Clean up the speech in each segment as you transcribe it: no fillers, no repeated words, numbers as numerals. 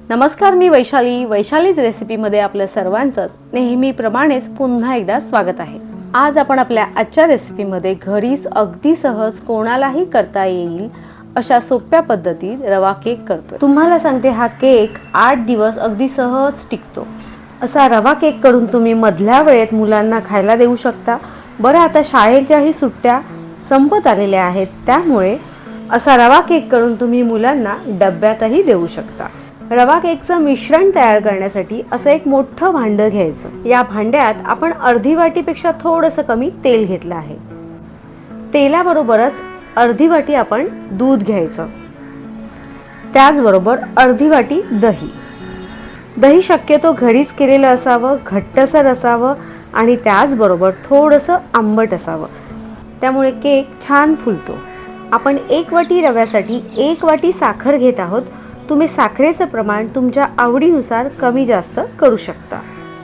नमस्कार, मी वैशालीज रेसिपीमध्ये आपल्या सर्वांचंच नेहमीप्रमाणेच पुन्हा एकदा स्वागत आहे। आज आपण आपल्या आजच्या रेसिपीमध्ये घरीच अगदी सहज कोणालाही करता येईल अशा सोप्या पद्धतीत रवा केक करतोय। तुम्हाला सांगते, हा केक 8 दिवस अगदी सहज टिकतो। असा रवा केक करून तुम्ही मधल्या वेळेत मुलांना खायला देऊ शकता। बरं, आता शाळेच्याही सुट्ट्या संपत आलेल्या आहेत, त्यामुळे असा रवा केक करून तुम्ही मुलांना डब्यातही देऊ शकता। रवा केकचं मिश्रण तयार करण्यासाठी असं एक मोठं भांडं घ्यायचं। या भांड्यात आपण अर्धी वाटीपेक्षा थोडंसं कमी तेल घेतलं आहे। तेलाबरोबरच अर्धी वाटी आपण दूध घ्यायचं, त्याचबरोबर अर्धी वाटी दही। दही शक्यतो घरीच केलेलं असावं, घट्टसर असावं आणि त्याचबरोबर थोडंसं आंबट असावं, त्यामुळे केक छान फुलतो। आपण 1 वाटी रव्यासाठी 1 वाटी साखर घेत आहोत। तुम्ही साखरेचं प्रमाण तुमच्या आवडीनुसार कमी जास्त करू शकता।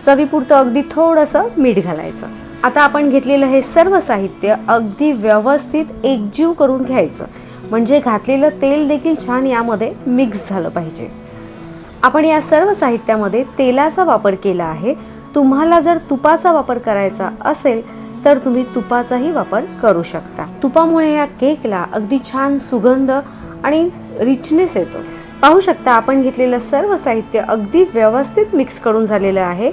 चवीपुरतं अगदी थोडंसं मीठ घालायचं। आता आपण घेतलेलं हे सर्व साहित्य अगदी व्यवस्थित एकजीव करून घ्यायचं, म्हणजे घातलेलं तेल देखील छान यामध्ये मिक्स झालं पाहिजे। आपण या सर्व साहित्यामध्ये तेलाचा वापर केला आहे। तुम्हाला जर तुपाचा वापर करायचा असेल तर तुम्ही तुपाचाही वापर करू शकता। तुपामुळे या केकला अगदी छान सुगंध आणि रिचनेस येतो। पाहू शकता, आपण घेतलेलं सर्व साहित्य अगदी व्यवस्थित मिक्स करून झालेलं आहे।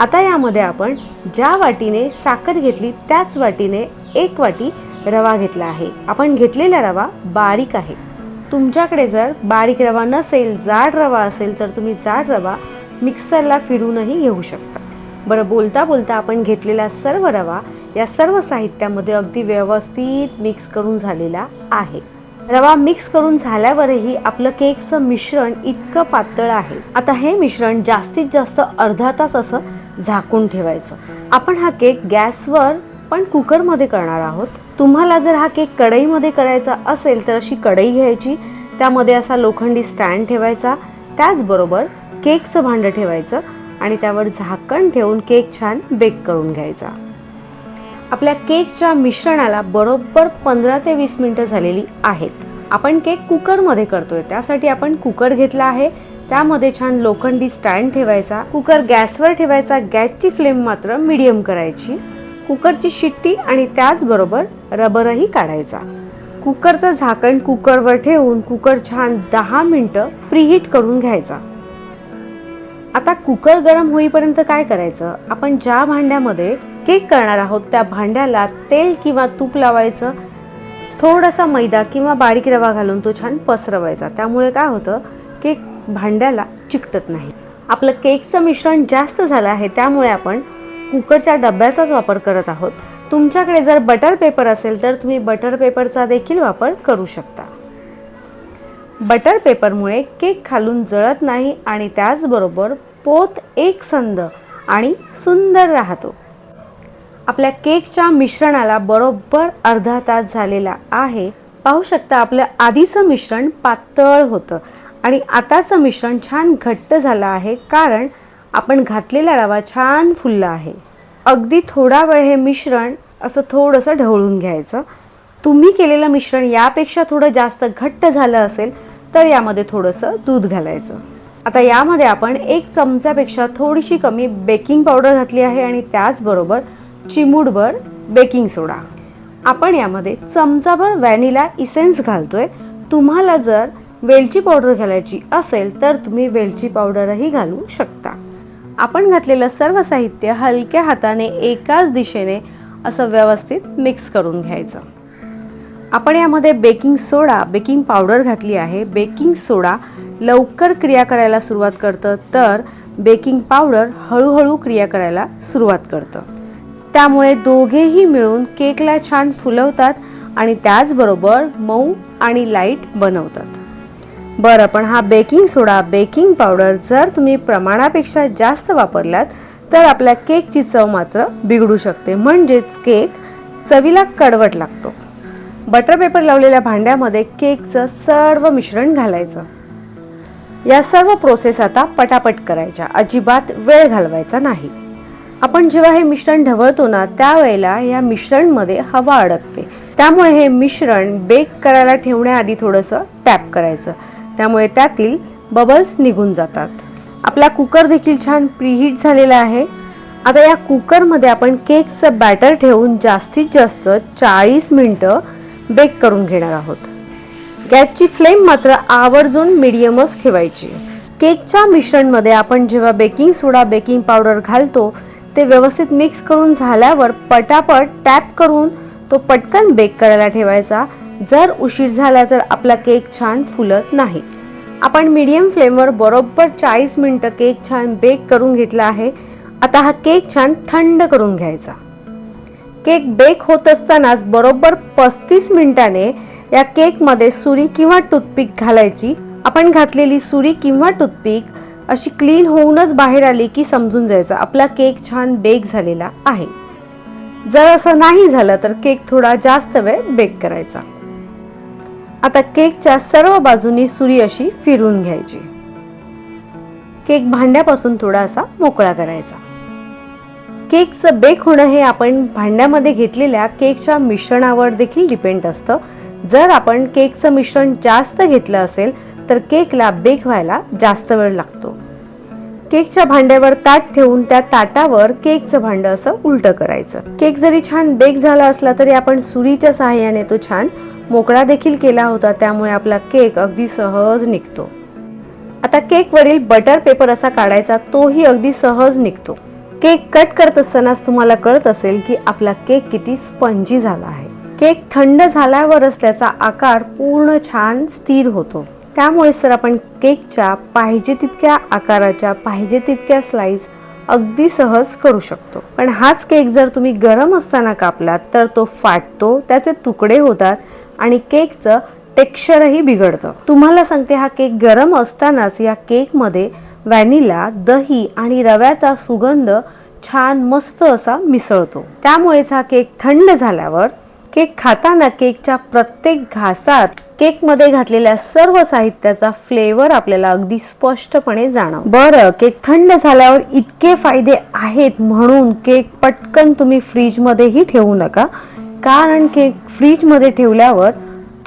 आता यामध्ये आपण ज्या वाटीने साखर घेतली त्याच वाटीने 1 वाटी रवा घेतला आहे। आपण घेतलेला रवा बारीक आहे। तुमच्याकडे जर बारीक रवा नसेल, जाड रवा असेल तर तुम्ही जाड रवा मिक्सरला फिरूनही घेऊ शकता। बरं, बोलता बोलता आपण घेतलेला सर्व रवा या सर्व साहित्यामध्ये अगदी व्यवस्थित मिक्स करून झालेला आहे। रवा मिक्स करून झाल्यावरही आपलं केकचं मिश्रण इतकं पातळ आहे। आता हे मिश्रण जास्तीत जास्त अर्धा तास असं झाकून ठेवायचं। आपण हा केक गॅसवर पण कुकरमध्ये करणार आहोत। तुम्हाला जर हा केक कढईमध्ये करायचा असेल तर अशी कढई घ्यायची, त्यामध्ये असा लोखंडी स्टँड ठेवायचा, त्याचबरोबर केकचं भांडं ठेवायचं आणि त्यावर झाकण ठेवून केक छान बेक करून घ्यायचा। आपल्या केकच्या मिश्रणाला बरोबर 15 ते 20 मिनिटं झालेली आहेत। आपण केक कुकरमध्ये करतोय, त्यासाठी आपण कुकर घेतला आहे। त्यामध्ये छान लोखंडी स्टँड ठेवायचा, कुकर गॅसवर ठेवायचा, गॅसची फ्लेम मात्र मीडियम करायची, कुकरची शिट्टी आणि त्याचबरोबर रबरही काढायचा। कुकरचं झाकण कुकरवर ठेवून कुकर छान 10 मिनिटं प्रीहीट करून घ्यायचा। आता कुकर गरम होईपर्यंत काय करायचं, आपण ज्या भांड्यामध्ये केक करणार आहोत त्या भांड्याला तेल किंवा तूप लावायचं, थोडासा मैदा किंवा बारीक रवा घालून तो छान पसरवायचा। त्यामुळे काय होतं, केक भांड्याला चिकटत नाही। आपलं केकचं मिश्रण जास्त झालं आहे, त्यामुळे आपण कुकरच्या डब्याचाच वापर करत आहोत। तुमच्याकडे जर बटर पेपर असेल तर तुम्ही बटर पेपरचा देखील वापर करू शकता। बटर पेपरमुळे केक खालून जळत नाही आणि त्याचबरोबर पोत एकसंध आणि सुंदर राहतो। आपल्या केकच्या मिश्रणाला बरोबर अर्धा तास झालेला आहे। पाहू शकता, आपलं आधीचं मिश्रण पातळ होतं आणि आताचं मिश्रण छान घट्ट झालं आहे, कारण आपण घातलेला रवा छान फुलला आहे। अगदी थोडा वेळ हे मिश्रण असं थोडंसं ढवळून घ्यायचं। तुम्ही केलेलं मिश्रण यापेक्षा थोडं जास्त घट्ट झालं असेल तर यामध्ये थोडंसं दूध घालायचं। आता यामध्ये आपण 1 चमच्यापेक्षा थोडीशी कमी बेकिंग पावडर घातली आहे आणि त्याचबरोबर चिमूटभर बेकिंग सोडा। आपण यामध्ये चमचाभर व्हॅनिला इसेन्स घालतोय। तुम्हाला जर वेलची पावडर घालायची असेल तर तुम्ही वेलची पावडरही घालू शकता। आपण घातलेलं सर्व साहित्य हलक्या हाताने एकाच दिशेने असं व्यवस्थित मिक्स करून घ्यायचं। आपण यामध्ये बेकिंग पावडर घातली आहे। बेकिंग सोडा लवकर क्रिया करायला सुरुवात करतं, तर बेकिंग पावडर हळूहळू क्रिया करायला सुरुवात करतं। त्यामुळे दोघेही मिळून केकला छान फुलवतात आणि त्याचबरोबर मऊ आणि लाईट बनवतात। बरं, पण हा बेकिंग सोडा, बेकिंग पावडर जर तुम्ही प्रमाणापेक्षा जास्त वापरलात तर आपल्या केकची चव मात्र बिघडू शकते, म्हणजेच केक चवीला कडवट लागतो। बटर पेपर लावलेल्या भांड्यामध्ये केकचं सर्व मिश्रण घालायचं। या सर्व प्रोसेस आता पटापट करायच्या, अजिबात वेळ घालवायचा नाही। आपण जेव्हा हे मिश्रण ढवळतो ना, त्यावेळेला या मिश्रणमध्ये हवा अडकते, त्यामुळे हे मिश्रण बेक करायला ठेवण्याआधी थोडंसं टॅप करायचं, त्यामुळे त्यातील बबल्स निघून जातात. आपला कुकर देखील छान प्रीहीट झालेला आहे. आता या कुकरमध्ये आपण केकचं बॅटर ठेवून जास्तीत जास्त 40 मिनिटं बेक करून घेणार आहोत. गॅसची फ्लेम मात्र आवर्जून मीडियमच ठेवायची. केकच्या मिश्रणमध्ये आपण जेव्हा बेकिंग सोडा, बेकिंग पावडर घालतो ते व्यवस्थित मिक्स करून झाल्यावर पटापट टॅप करून तो पटकन बेक करायला ठेवायचा. जर उशीर झाला तर आपला केक छान फुलत नाही. आपण मीडियम फ्लेमवर बरोबर 40 मिनिटं केक छान बेक करून घेतला आहे. आता हा केक छान थंड करून घ्यायचा. केक बेक होत असतानाच बरोबर 35 मिनिटाने या केकमध्ये सुरी किंवा टूथपिक घालायची. आपण घातलेली सुरी किंवा टूथपिक अशी क्लीन होऊनच बाहेर आली की समजून जायचं आपला केक छान बेक झालेला आहे. जर असं नाही झालं तर केक थोडा जास्त वेळ बेक करायचा. आता केकच्या सर्व बाजूनी सुरी अशी फिरून घ्यायची. केक भांड्यापासून थोडासा मोकळा करायचा. केकचं बेक होणं हे आपण भांड्यामध्ये घेतलेल्या केकच्या मिश्रणावर देखील डिपेंड असतं. जर आपण केकचं मिश्रण जास्त घेतलं असेल तर केकला बेक व्हायला जास्त वेळ लागतो. केकच्या भांड्यावर ताट ठेवून त्या ताटावर केकचं भांडं असं उलटं करायचं. केक जरी छान बेक झाला असला तरी आपण सुरीच्या सहाय्याने तो छान मोकळा देखील केला होता, त्यामुळे आपला केक अगदी सहज निघतो. आता केकवरील बटर पेपर असा काढायचा, तोही अगदी सहज निघतो. केक कट करत असतानाच तुम्हाला कळत असेल की आपला केक किती स्पंजी झाला आहे. केक थंड झाल्यावरच त्याचा आकार पूर्ण छान स्थिर होतो. त्यामुळे जर आपण केकच्या पाहिजे तितक्या आकाराच्या, पाहिजे तितक्या स्लाइस अगदी सहज करू शकतो. पण हाच केक जर तुम्ही गरम असताना कापलात तर तो फाटतो, त्याचे तुकडे होतात आणि केकचं टेक्स्चरही बिघडतं. तुम्हाला सांगते, हा केक गरम असतानाच या केकमध्ये व्हॅनिला, दही आणि रव्याचा सुगंध छान मस्त असा मिसळतो. त्यामुळेच हा केक थंड झाल्यावर केक खाताना केकच्या प्रत्येक घासात केकमध्ये घातलेल्या सर्व साहित्याचा फ्लेवर आपल्याला अगदी स्पष्टपणे जाणवतो. बरं, केक थंड झाल्यावर इतके फायदे आहेत म्हणून केक पटकन तुम्ही फ्रीजमध्येही ठेवू नका, कारण केक फ्रीजमध्ये ठेवल्यावर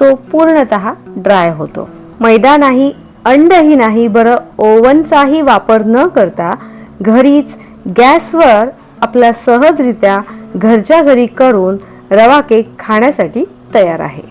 तो पूर्णतः ड्राय होतो. मैदा नाही, अंडही नाही, बरं ओव्हनचाही वापर न करता घरीच गॅसवर आपला सहजरित्या घरच्या घरी करून रवा केक खाण्यासाठी तयार आहे.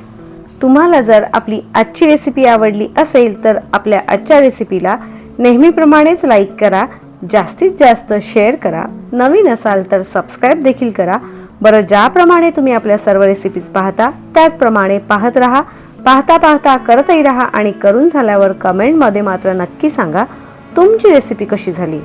तुम्हाला जर आपली आजची रेसिपी आवडली असेल तर आपल्या आजच्या रेसिपीला नेहमीप्रमाणेच लाईक करा, जास्तीत जास्त शेअर करा, नवीन असाल तर सबस्क्राईब देखील करा. बरं, ज्याप्रमाणे तुम्ही आपल्या सर्व रेसिपीज पाहता त्याचप्रमाणे पाहत राहा. पाहता पाहता करतही राहा आणि करून झाल्यावर कमेंटमध्ये मात्र नक्की सांगा तुमची रेसिपी कशी झाली.